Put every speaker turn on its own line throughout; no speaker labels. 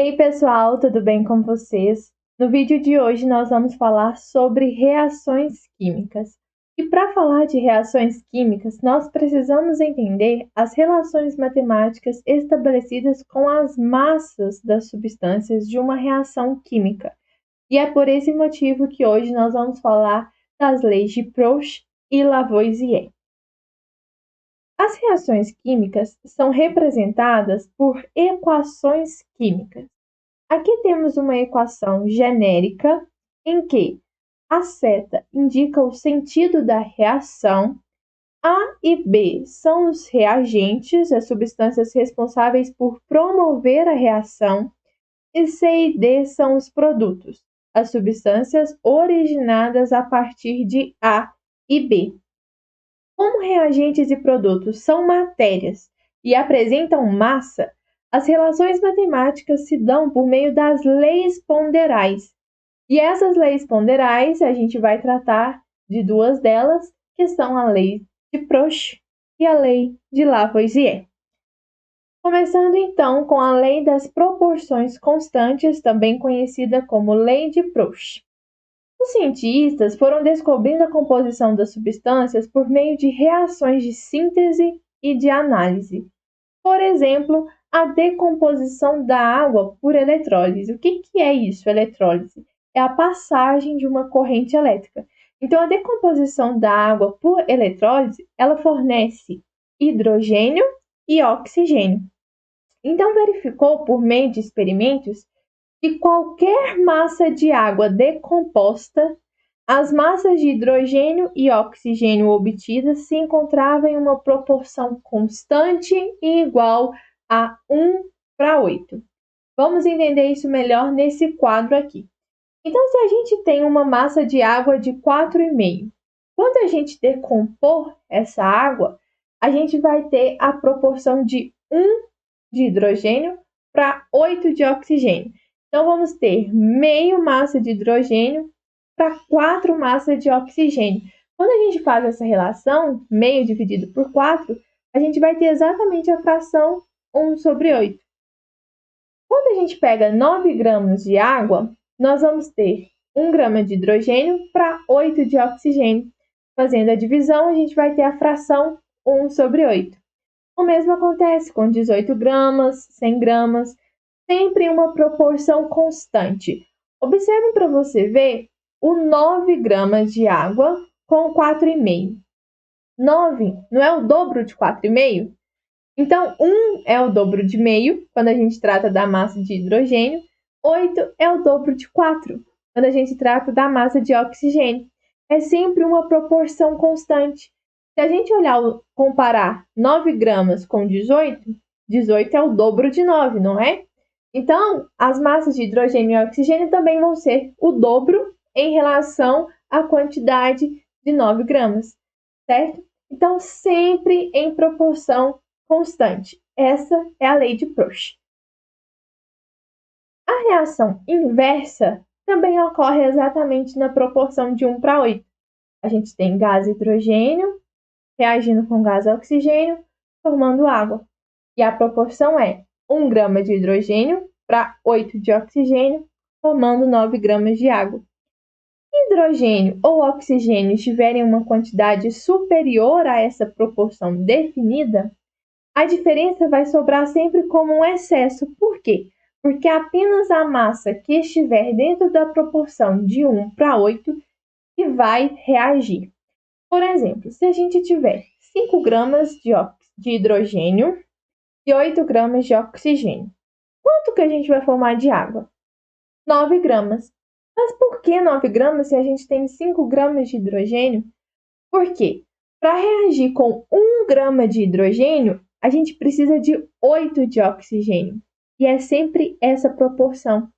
Ei pessoal, tudo bem com vocês? No vídeo de hoje nós vamos falar sobre reações químicas. E para falar de reações químicas, nós precisamos entender as relações matemáticas estabelecidas com as massas das substâncias de uma reação química. E é por esse motivo que hoje nós vamos falar das leis de Proust e Lavoisier. As reações químicas são representadas por equações químicas. Aqui temos uma equação genérica em que a seta indica o sentido da reação, A e B são os reagentes, as substâncias responsáveis por promover a reação, e C e D são os produtos, as substâncias originadas a partir de A e B. Como reagentes e produtos são matérias e apresentam massa, as relações matemáticas se dão por meio das leis ponderais. E essas leis ponderais, a gente vai tratar de duas delas, que são a lei de Proust e a lei de Lavoisier. Começando então com a lei das proporções constantes, também conhecida como lei de Proust. Os cientistas foram descobrindo a composição das substâncias por meio de reações de síntese e de análise. Por exemplo, a decomposição da água por eletrólise. O que é isso, eletrólise? É a passagem de uma corrente elétrica. Então, a decomposição da água por eletrólise, ela fornece hidrogênio e oxigênio. Então, verificou por meio de experimentos que qualquer massa de água decomposta, as massas de hidrogênio e oxigênio obtidas se encontravam em uma proporção constante e igual a 1:8. Vamos entender isso melhor nesse quadro aqui. Então, se a gente tem uma massa de água de 4,5, quando a gente decompor essa água, a gente vai ter a proporção de 1 de hidrogênio para 8 de oxigênio. Então, vamos ter meio massa de hidrogênio para 4 massas de oxigênio. Quando a gente faz essa relação, meio dividido por 4, a gente vai ter exatamente a fração 1/8. Quando a gente pega 9 gramas de água, nós vamos ter 1 grama de hidrogênio para 8 de oxigênio. Fazendo a divisão, a gente vai ter a fração 1/8. O mesmo acontece com 18 gramas, 100 gramas, sempre em uma proporção constante. Observe para você ver o 9 gramas de água com 4,5. 9 não é o dobro de 4,5? Então, 1 é o dobro de meio, quando a gente trata da massa de hidrogênio. 8 é o dobro de 4, quando a gente trata da massa de oxigênio. É sempre uma proporção constante. Se a gente comparar 9 gramas com 18, 18 é o dobro de 9, não é? Então, as massas de hidrogênio e oxigênio também vão ser o dobro em relação à quantidade de 9 gramas, certo? Então, sempre em proporção constante. Essa é a lei de Proust. A reação inversa também ocorre exatamente na proporção de 1:8. A gente tem gás hidrogênio reagindo com gás oxigênio, formando água. E a proporção é 1 grama de hidrogênio para 8 de oxigênio, formando 9 gramas de água. Se hidrogênio ou oxigênio estiverem em uma quantidade superior a essa proporção definida, a diferença vai sobrar sempre como um excesso. Por quê? Porque apenas a massa que estiver dentro da proporção de 1:8 que vai reagir. Por exemplo, se a gente tiver 5 gramas de hidrogênio e 8 gramas de oxigênio, quanto que a gente vai formar de água? 9 gramas. Mas por que 9 gramas se a gente tem 5 gramas de hidrogênio? Por quê? Para reagir com 1 grama de hidrogênio, a gente precisa de 8 de oxigênio. E é sempre essa proporção.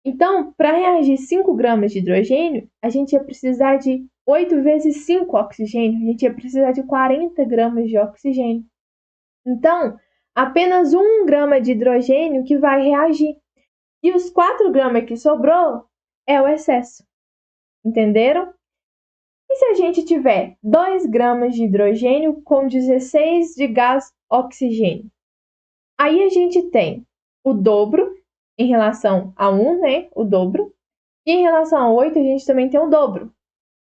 Então, para reagir 5 gramas de hidrogênio, a gente ia precisar de 8 vezes 5 oxigênio. A gente ia precisar de 40 gramas de oxigênio. Então, apenas 1 grama de hidrogênio que vai reagir. E os 4 gramas que sobrou é o excesso. Entenderam? E se a gente tiver 2 gramas de hidrogênio com 16 de gás oxigênio? Aí a gente tem o dobro em relação a 1, né, o dobro. E em relação a 8, a gente também tem o dobro.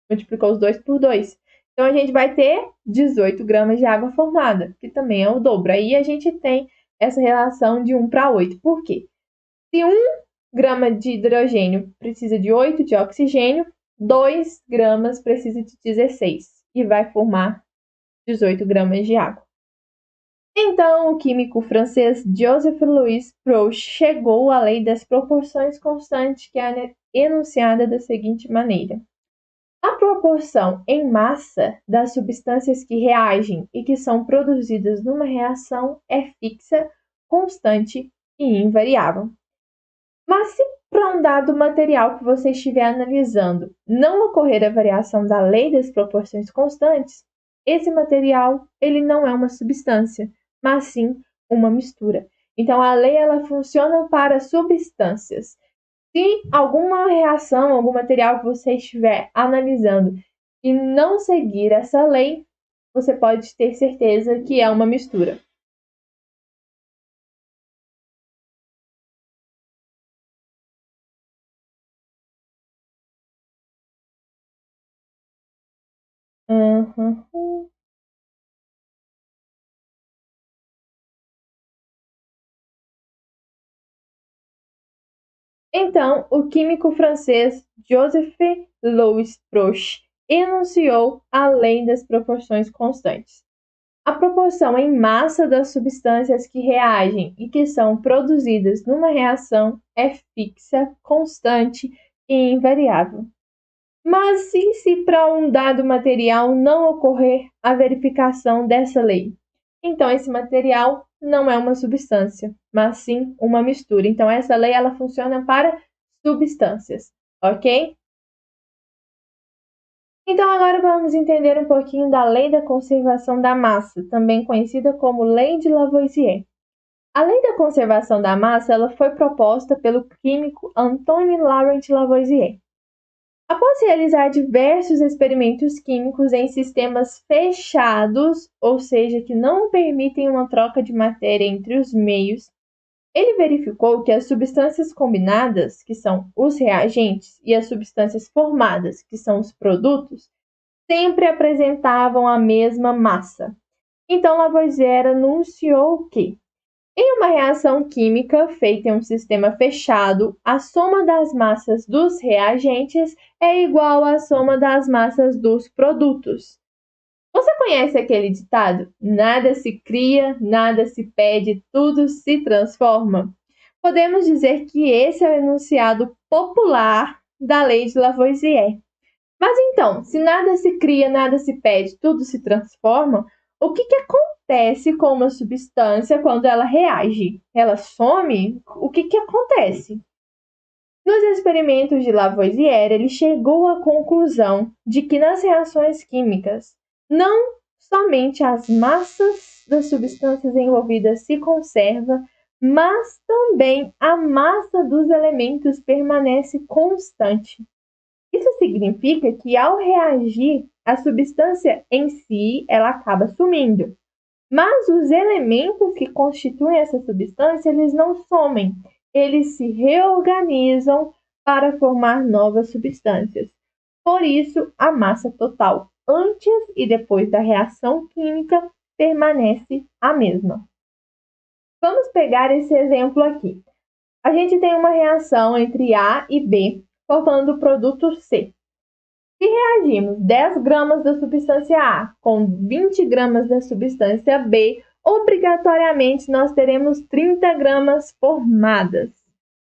Multiplicou os 2 por 2. Então, a gente vai ter 18 gramas de água formada, que também é o dobro. Aí a gente tem essa relação de 1 para 8. Por quê? Se 1 grama de hidrogênio precisa de 8 de oxigênio, 2 gramas precisa de 16 e vai formar 18 gramas de água. Então, o químico francês Joseph-Louis Proust chegou à lei das proporções constantes, que é enunciada da seguinte maneira: a proporção em massa das substâncias que reagem e que são produzidas numa reação é fixa, constante e invariável. Mas se para um dado material que você estiver analisando não ocorrer a variação da lei das proporções constantes, esse material ele não é uma substância, mas sim uma mistura. Então a lei ela funciona para substâncias. Se alguma reação, algum material que você estiver analisando e não seguir essa lei, você pode ter certeza que é uma mistura. Uhum. Então, o químico francês Joseph-Louis Proust enunciou a lei das proporções constantes. A proporção em massa das substâncias que reagem e que são produzidas numa reação é fixa, constante e invariável. Mas e se para um dado material não ocorrer a verificação dessa lei? Então esse material não é uma substância, mas sim uma mistura. Então essa lei ela funciona para substâncias, ok? Então agora vamos entender um pouquinho da lei da conservação da massa, também conhecida como lei de Lavoisier. A lei da conservação da massa ela foi proposta pelo químico Antoine Laurent Lavoisier. Após realizar diversos experimentos químicos em sistemas fechados, ou seja, que não permitem uma troca de matéria entre os meios, ele verificou que as substâncias combinadas, que são os reagentes, e as substâncias formadas, que são os produtos, sempre apresentavam a mesma massa. Então, Lavoisier anunciou que, em uma reação química feita em um sistema fechado, a soma das massas dos reagentes é igual à soma das massas dos produtos. Você conhece aquele ditado? Nada se cria, nada se pede, tudo se transforma? Podemos dizer que esse é o enunciado popular da lei de Lavoisier. Mas então, se nada se cria, nada se pede, tudo se transforma, o que acontece com uma substância quando ela reage? Ela some? O que acontece? Nos experimentos de Lavoisier, ele chegou à conclusão de que nas reações químicas, não somente as massas das substâncias envolvidas se conserva, mas também a massa dos elementos permanece constante. Isso significa que ao reagir, a substância em si ela acaba sumindo. Mas os elementos que constituem essa substância, eles não somem, eles se reorganizam para formar novas substâncias. Por isso, a massa total antes e depois da reação química permanece a mesma. Vamos pegar esse exemplo aqui. A gente tem uma reação entre A e B, formando o produto C. Se reagirmos 10 gramas da substância A com 20 gramas da substância B, obrigatoriamente nós teremos 30 gramas formadas.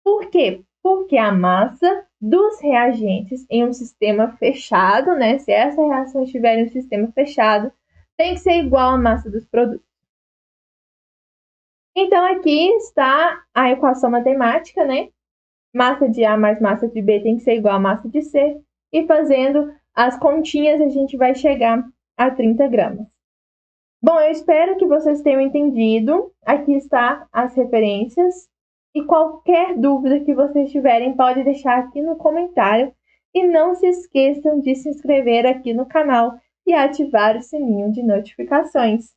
Por quê? Porque a massa dos reagentes em um sistema fechado, né? Se essa reação estiver em um sistema fechado, tem que ser igual à massa dos produtos. Então, aqui está a equação matemática, né? Massa de A mais massa de B tem que ser igual à massa de C. E fazendo as continhas, a gente vai chegar a 30 gramas. Bom, eu espero que vocês tenham entendido. Aqui está as referências. E qualquer dúvida que vocês tiverem, pode deixar aqui no comentário. E não se esqueçam de se inscrever aqui no canal e ativar o sininho de notificações.